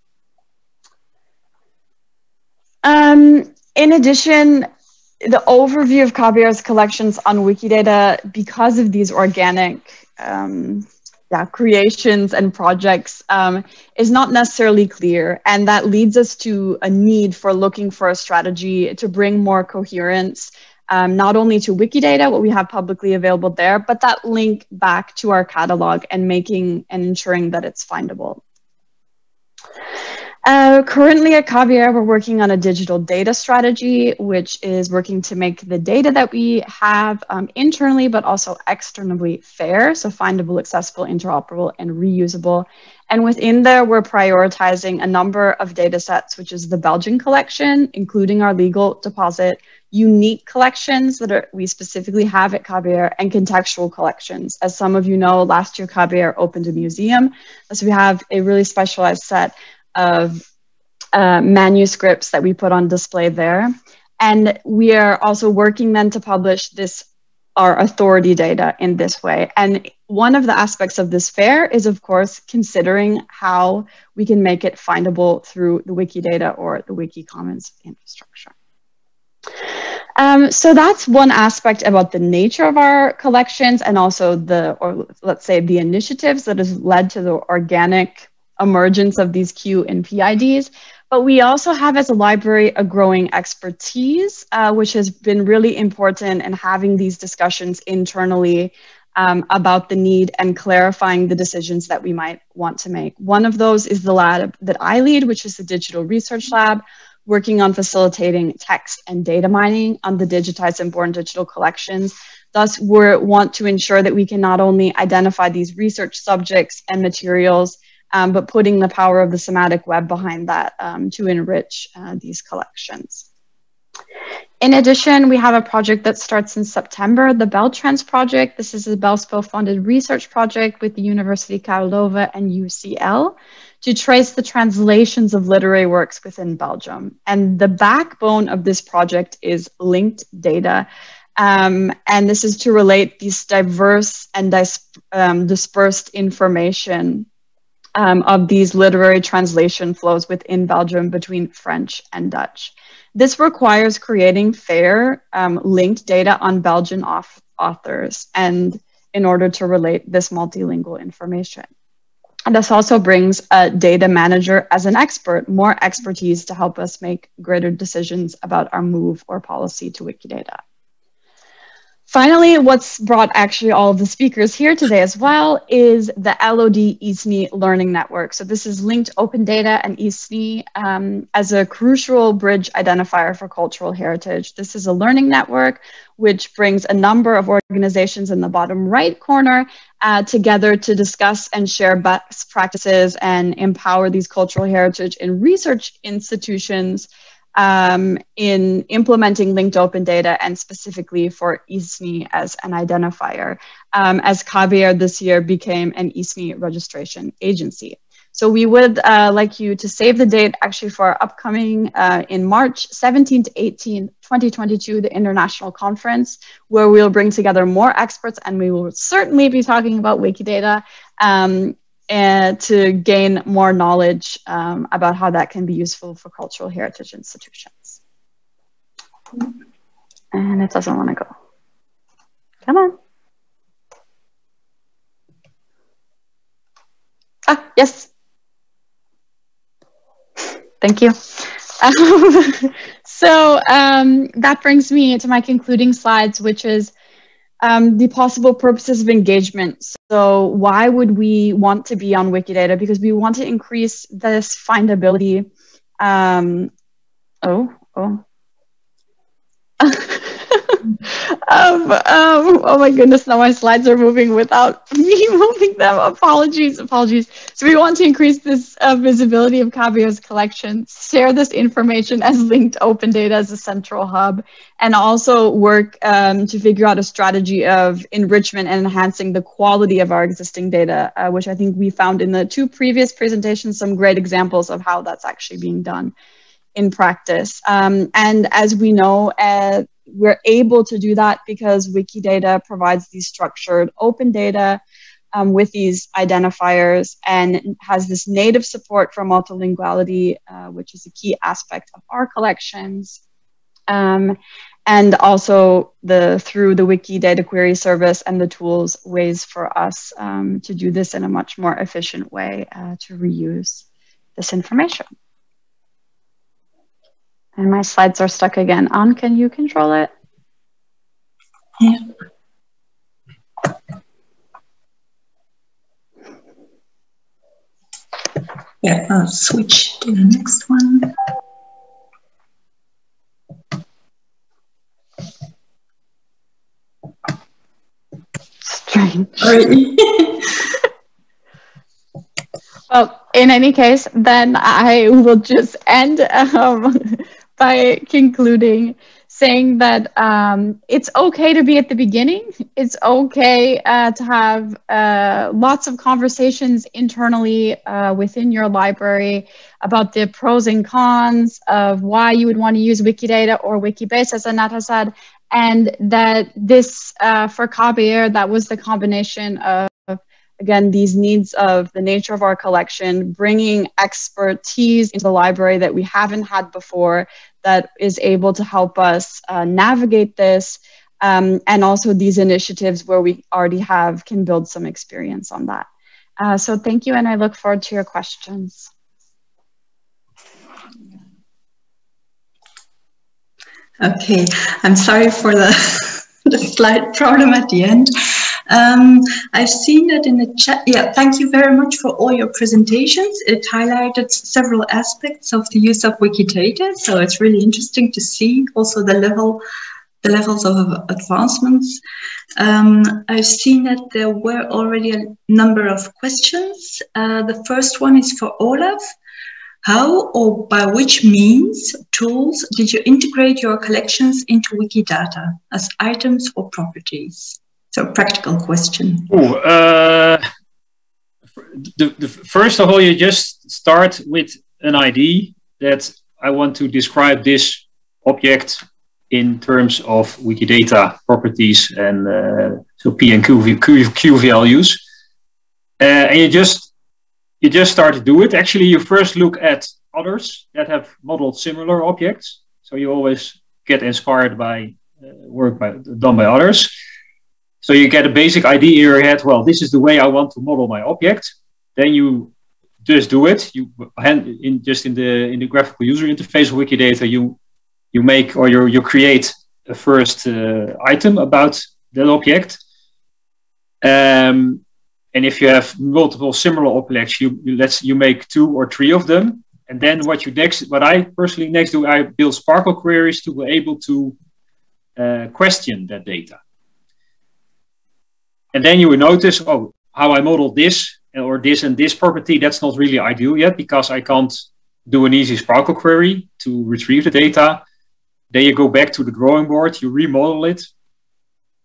In addition, the overview of KBR's collections on Wikidata, because of these organic creations and projects, is not necessarily clear, and that leads us to a need for looking for a strategy to bring more coherence, not only to Wikidata, what we have publicly available there, but that link back to our catalog and making and ensuring that it's findable. Currently at KBR, we're working on a digital data strategy, which is working to make the data that we have internally, but also externally fair, so findable, accessible, interoperable, and reusable. And within there, we're prioritizing a number of data sets, which is the Belgian collection, including our legal deposit, unique collections that we specifically have at KBR, and contextual collections. As some of you know, last year KBR opened a museum, so we have a really specialized set of manuscripts that we put on display there. And we are also working then to publish our authority data in this way. And one of the aspects of this fair is, of course, considering how we can make it findable through the Wikidata or the Wikicommons infrastructure. So that's one aspect about the nature of our collections, and also let's say the initiatives that has led to the organic emergence of these Q and PIDs. But we also have as a library a growing expertise, which has been really important in having these discussions internally about the need and clarifying the decisions that we might want to make. One of those is the lab that I lead, which is the Digital Research Lab, working on facilitating text and data mining on the digitized and born digital collections. Thus, we want to ensure that we can not only identify these research subjects and materials, but putting the power of the semantic web behind that to enrich these collections. In addition, we have a project that starts in September, the BelTrans project. This is a Belspo-funded research project with the University Karlova and UCL to trace the translations of literary works within Belgium. And the backbone of this project is linked data. And this is to relate these diverse and dispersed information of these literary translation flows within Belgium between French and Dutch. This requires creating fair linked data on Belgian authors, and in order to relate this multilingual information. And this also brings a data manager as an expert, more expertise to help us make greater decisions about our move or policy to Wikidata. Finally, what's brought actually all of the speakers here today as well is the LOD ISNI Learning Network. So this is linked open data and ISNI as a crucial bridge identifier for cultural heritage. This is a learning network which brings a number of organizations in the bottom right corner together to discuss and share best practices and empower these cultural heritage and research institutions in implementing linked open data, and specifically for ISNI as an identifier, as KBR this year became an ISNI registration agency. So we would like you to save the date actually for our upcoming in March 17 to 18, 2022, the international conference, where we'll bring together more experts, and we will certainly be talking about Wikidata and to gain more knowledge about how that can be useful for cultural heritage institutions. And it doesn't want to go. Come on. Ah, yes. Thank you. So that brings me to my concluding slides, which is the possible purposes of engagement. So why would we want to be on Wikidata? Because we want to increase this findability. Oh my goodness, now my slides are moving without me moving them. Apologies. So we want to increase this visibility of KBR's collection, share this information as linked open data as a central hub, and also work to figure out a strategy of enrichment and enhancing the quality of our existing data, which I think we found in the 2 previous presentations, some great examples of how that's actually being done in practice. And as we know, we're able to do that because Wikidata provides these structured open data with these identifiers and has this native support for multilinguality, which is a key aspect of our collections. And also through the Wikidata query service and the tools, ways for us to do this in a much more efficient way to reuse this information. And my slides are stuck again. Anne, can you control it? Yeah. Yeah, I'll switch to the next one. Strange. Sorry. Well, in any case, then I will just end by concluding saying that it's okay to be at the beginning. It's okay to have lots of conversations internally within your library about the pros and cons of why you would want to use Wikidata or Wikibase, as Annette has said, and that this, for KBR, that was the combination of, again, these needs of the nature of our collection, bringing expertise into the library that we haven't had before, that is able to help us navigate this, and also these initiatives where we already can build some experience on that. So thank you, and I look forward to your questions. Okay, I'm sorry for the slide problem at the end. I've seen that in the chat. Yeah, thank you very much for all your presentations. It highlighted several aspects of the use of Wikidata, so it's really interesting to see also the levels of advancements. I've seen that there were already a number of questions. The first one is for Olaf. How or by which means, tools, did you integrate your collections into Wikidata as items or properties? So, practical question. First of all, you just start with an ID that I want to describe this object in terms of Wikidata properties and so P and Q values. And you just start to do it. Actually, you first look at others that have modeled similar objects. So you always get inspired by work done by others. So you get a basic idea in your head. Well, this is the way I want to model my object. Then you just do it. You in the graphical user interface of Wikidata, you make or you create a first item about that object. And if you have multiple similar objects, you make 2 or 3 of them. And then what I personally next do, I build Sparkle queries to be able to question that data. And then you will notice, oh, how I modeled this or this and this property, that's not really ideal yet because I can't do an easy Sparkle query to retrieve the data. Then you go back to the drawing board, you remodel it.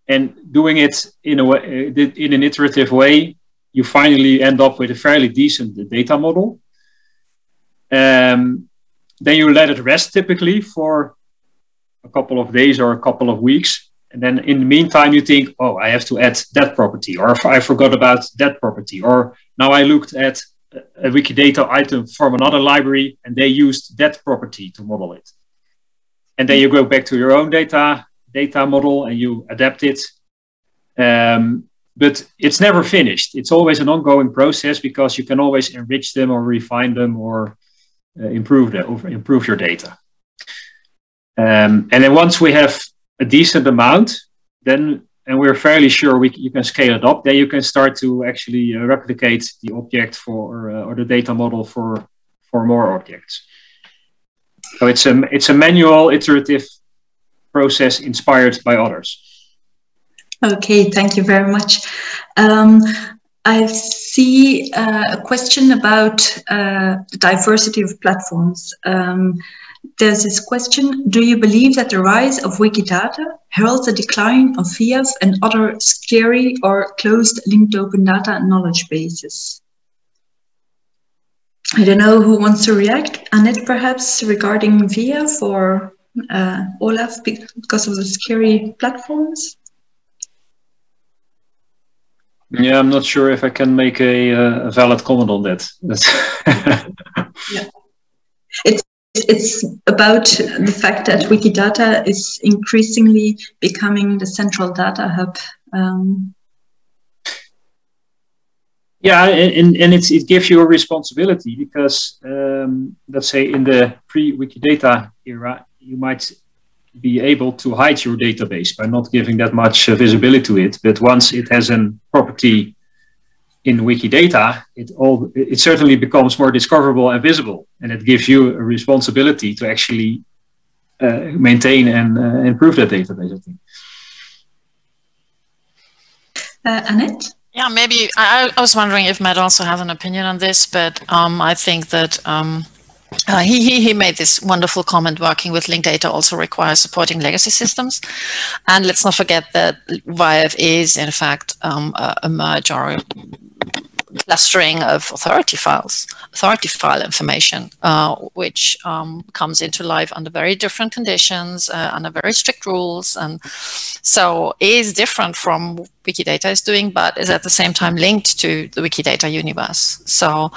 And doing it in an iterative way, you finally end up with a fairly decent data model. Then you let it rest typically for a couple of days or a couple of weeks. And then in the meantime, you think, oh, I have to add that property, or I forgot about that property, or now I looked at a Wikidata item from another library and they used that property to model it. And then you go back to your own data model and you adapt it. But it's never finished. It's always an ongoing process because you can always enrich them or refine them or improve your data. And then once we have a decent amount, and we're fairly sure you can scale it up, then you can start to actually replicate the object or the data model for more objects. So it's a manual, iterative process inspired by others. Okay, thank you very much. I see a question about the diversity of platforms. There's this question: do you believe that the rise of Wikidata heralds a decline of VIAF and other scary or closed linked open data knowledge bases? I don't know who wants to react. Annette, perhaps, regarding VIAF, or Olaf, because of the scary platforms? Yeah, I'm not sure if I can make a valid comment on that. Yeah. It's about the fact that Wikidata is increasingly becoming the central data hub. Yeah, and it gives you a responsibility because, let's say, in the pre-Wikidata era, you might be able to hide your database by not giving that much visibility to it. But once it has a property in Wikidata, it certainly becomes more discoverable and visible, and it gives you a responsibility to actually maintain and improve that database, I think. Annette? Yeah, maybe I was wondering if Matt also has an opinion on this, but I think that he made this wonderful comment: working with linked data also requires supporting legacy systems. And let's not forget that VIAF is, in fact, a merge or a clustering of authority file information, which comes into life under very different conditions, under very strict rules, and so is different from what Wikidata is doing, but is at the same time linked to the Wikidata universe. So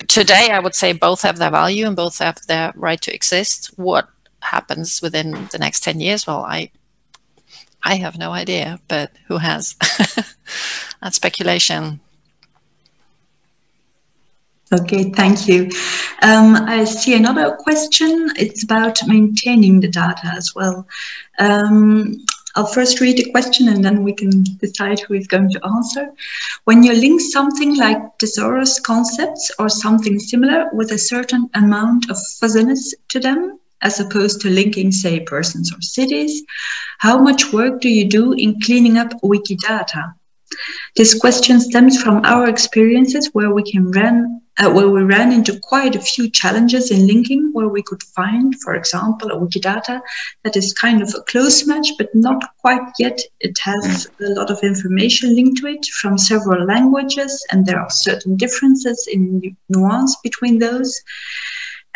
today, I would say both have their value and both have their right to exist. What happens within the next 10 years? Well, I have no idea, but who has? That's speculation. Okay, thank you. I see another question. It's about maintaining the data as well. I'll first read the question and then we can decide who is going to answer. When you link something like thesaurus concepts or something similar with a certain amount of fuzziness to them, as opposed to linking, say, persons or cities, how much work do you do in cleaning up Wikidata? This question stems from our experiences where we ran into quite a few challenges in linking, where we could find, for example, a Wikidata that is kind of a close match, but not quite yet. It has a lot of information linked to it from several languages, and there are certain differences in nuance between those.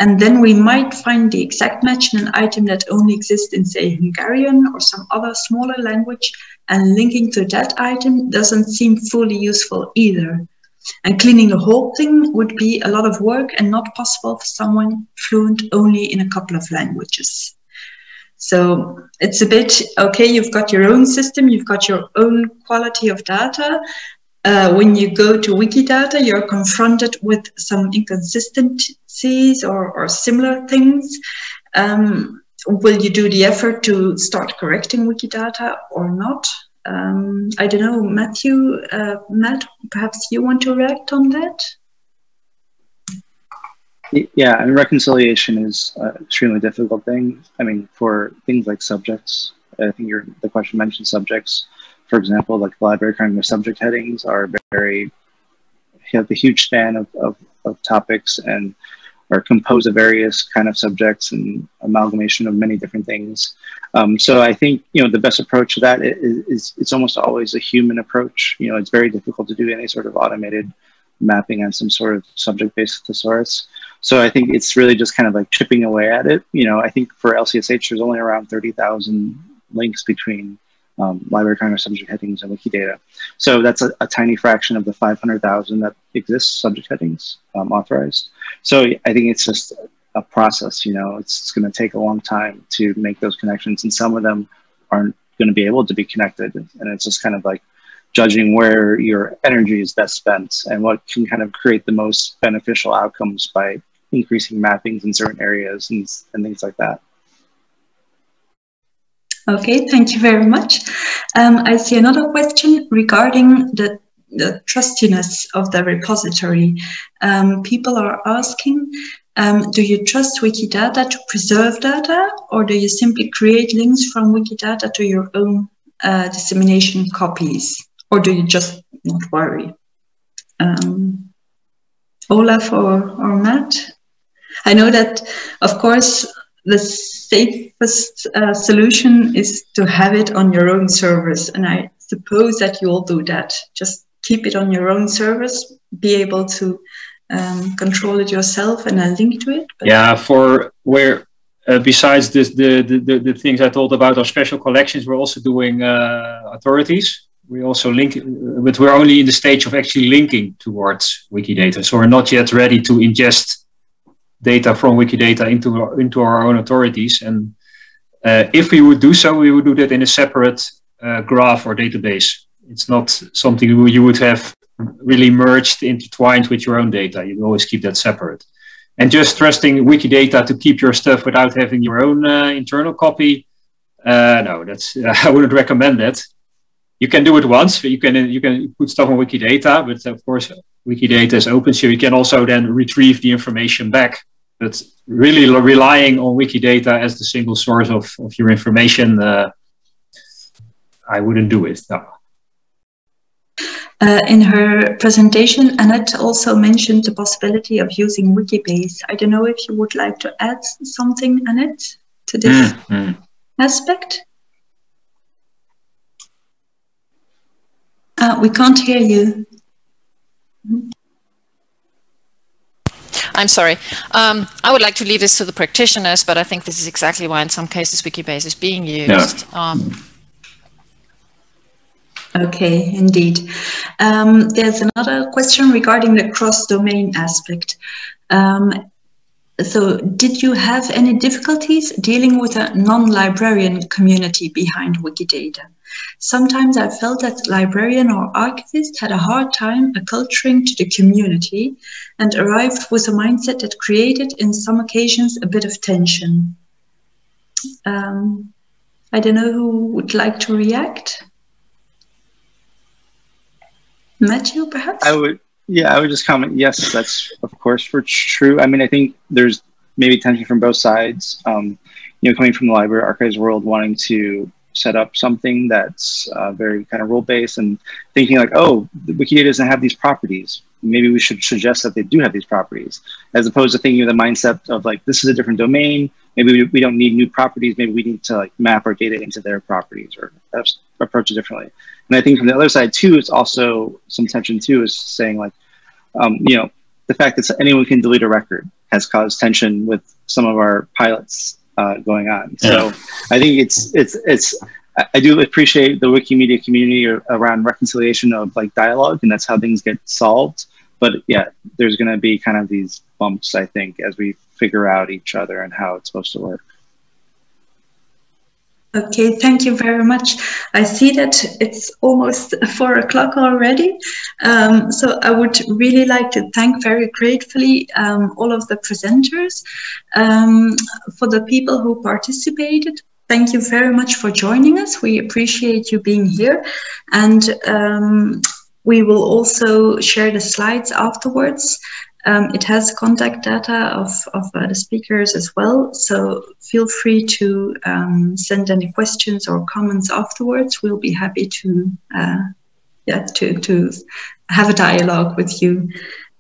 And then we might find the exact match in an item that only exists in, say, Hungarian or some other smaller language, and linking to that item doesn't seem fully useful either. And cleaning the whole thing would be a lot of work and not possible for someone fluent only in a couple of languages. So it's a bit, okay, you've got your own system, you've got your own quality of data. When you go to Wikidata, you're confronted with some inconsistencies or similar things. Will you do the effort to start correcting Wikidata or not? I don't know, Matt, perhaps you want to react on that? Yeah, and reconciliation is an extremely difficult thing. I mean, for things like subjects, I think the question mentioned subjects. For example, like the Library of Congress subject headings are have a huge span of topics and are composed of various kind of subjects and amalgamation of many different things. So I think, the best approach to that is it's almost always a human approach. It's very difficult to do any sort of automated mapping on some sort of subject-based thesaurus. So I think it's really just kind of like chipping away at it. I think for LCSH, there's only around 30,000 links between Library of Congress subject headings and Wikidata. So that's a tiny fraction of the 500,000 that exists subject headings authorized. So I think it's just a process, it's going to take a long time to make those connections, and some of them aren't going to be able to be connected. And it's just kind of like judging where your energy is best spent and what can kind of create the most beneficial outcomes by increasing mappings in certain areas and things like that. Okay, thank you very much. I see another question regarding the the trustiness of the repository. People are asking, do you trust Wikidata to preserve data, or do you simply create links from Wikidata to your own dissemination copies, or do you just not worry? Olaf or Matt? I know that, of course, the safest solution is to have it on your own servers, and I suppose that you all do that. Just keep it on your own servers, be able to control it yourself and link to it. But yeah, for where besides this, the things I told about our special collections, we're also doing authorities. We also link, but we're only in the stage of actually linking towards Wikidata. So we're not yet ready to ingest data from Wikidata into our own authorities. And if we would do so, we would do that in a separate graph or database. It's not something you would have really merged, intertwined with your own data. You always keep that separate. And just trusting Wikidata to keep your stuff without having your own internal copy, no, that's I wouldn't recommend that. You can do it once. You can put stuff on Wikidata, but of course Wikidata is open, so you can also then retrieve the information back. But really relying on Wikidata as the single source of your information, I wouldn't do it. No. In her presentation, Annette also mentioned the possibility of using Wikibase. I don't know if you would like to add something, Annette, to this aspect. We can't hear you. I'm sorry. I would like to leave this to the practitioners, but I think this is exactly why in some cases Wikibase is being used. Yeah. Okay, indeed. There's another question regarding the cross-domain aspect. So did you have any difficulties dealing with a non-librarian community behind Wikidata? Sometimes I felt that librarian or archivist had a hard time acculturating to the community and arrived with a mindset that created, in some occasions, a bit of tension. I don't know who would like to react. Matthew, perhaps? I would just comment, yes, that's of course true. I mean, I think there's maybe tension from both sides. You know, coming from the library archives world, wanting to set up something that's very kind of rule-based and thinking like, oh, Wikidata doesn't have these properties. Maybe we should suggest that they do have these properties, as opposed to thinking of the mindset of like, this is a different domain. Maybe we don't need new properties. Maybe we need to like map our data into their properties or approach it differently. And I think from the other side too, it's also some tension too, is saying like, you know, the fact that anyone can delete a record has caused tension with some of our pilots going on. So I think I do appreciate the Wikimedia community around reconciliation of like dialogue, and that's how things get solved. But yeah, there's going to be kind of these bumps, I think, as we figure out each other and how it's supposed to work. Okay, thank you very much. I see that it's almost 4 o'clock already. So I would really like to thank very gratefully all of the presenters. For the people who participated, thank you very much for joining us. We appreciate you being here. And we will also share the slides afterwards. It has contact data of the speakers as well, so feel free to send any questions or comments afterwards. We'll be happy to have a dialogue with you.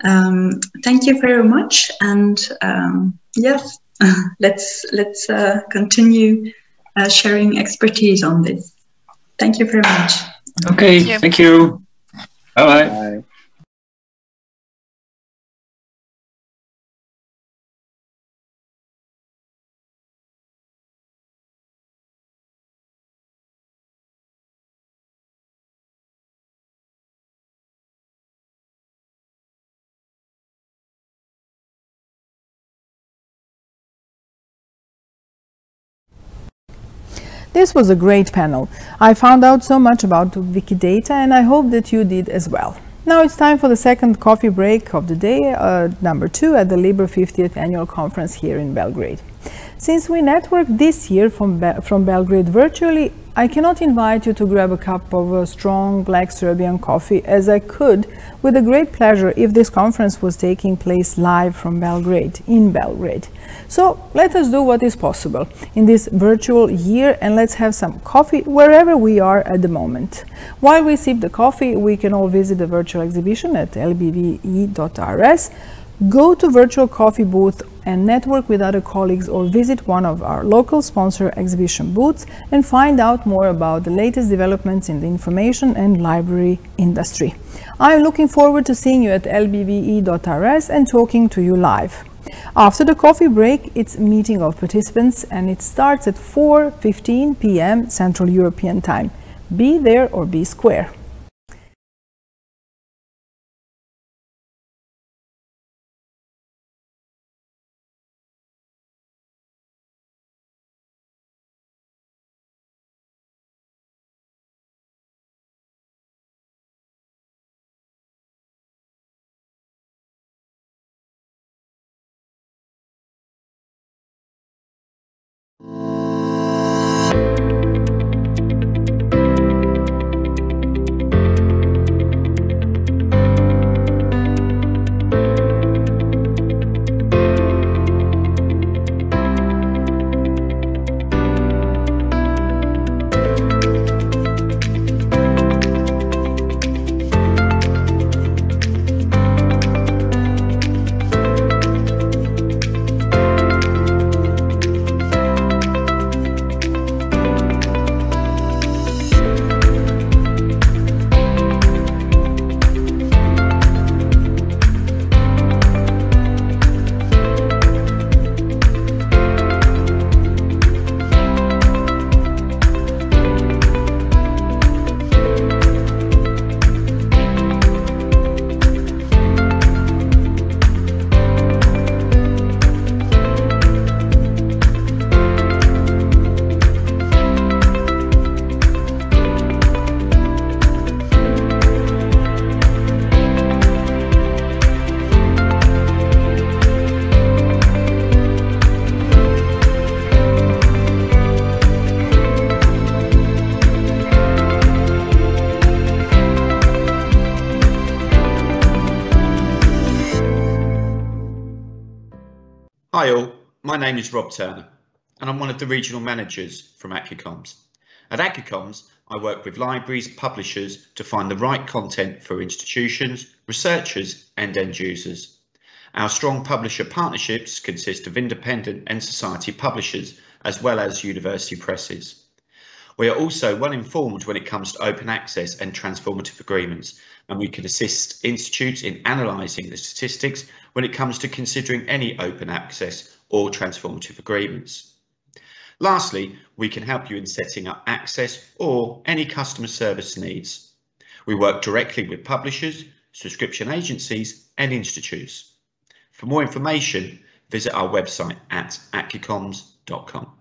Thank you very much, and yes, let's continue sharing expertise on this. Thank you very much. Okay, thank you. Bye-bye. Bye. This was a great panel. I found out so much about Wikidata, and I hope that you did as well. Now it's time for the second coffee break of the day, number 2 at the LIBER 50th Annual Conference here in Belgrade. Since we networked this year from Belgrade virtually, I cannot invite you to grab a cup of a strong black Serbian coffee, as I could with a great pleasure if this conference was taking place live from Belgrade, in Belgrade. So let us do what is possible in this virtual year, and let's have some coffee wherever we are at the moment. While we sip the coffee, we can all visit the virtual exhibition at libve.rs. Go to virtual coffee booth and network with other colleagues, or visit one of our local sponsor exhibition booths and find out more about the latest developments in the information and library industry. I'm looking forward to seeing you at lbve.rs and talking to you live. After the coffee break, it's a meeting of participants, and it starts at 4:15 p.m. Central European Time. Be there or be square. Hi all, my name is Rob Turner and I'm one of the regional managers from Accucoms. At Accucoms, I work with libraries, publishers to find the right content for institutions, researchers and end users. Our strong publisher partnerships consist of independent and society publishers as well as university presses. We are also well informed when it comes to open access and transformative agreements, and we can assist institutes in analysing the statistics when it comes to considering any open access or transformative agreements. Lastly, we can help you in setting up access or any customer service needs. We work directly with publishers, subscription agencies and institutes. For more information, visit our website at accucoms.com.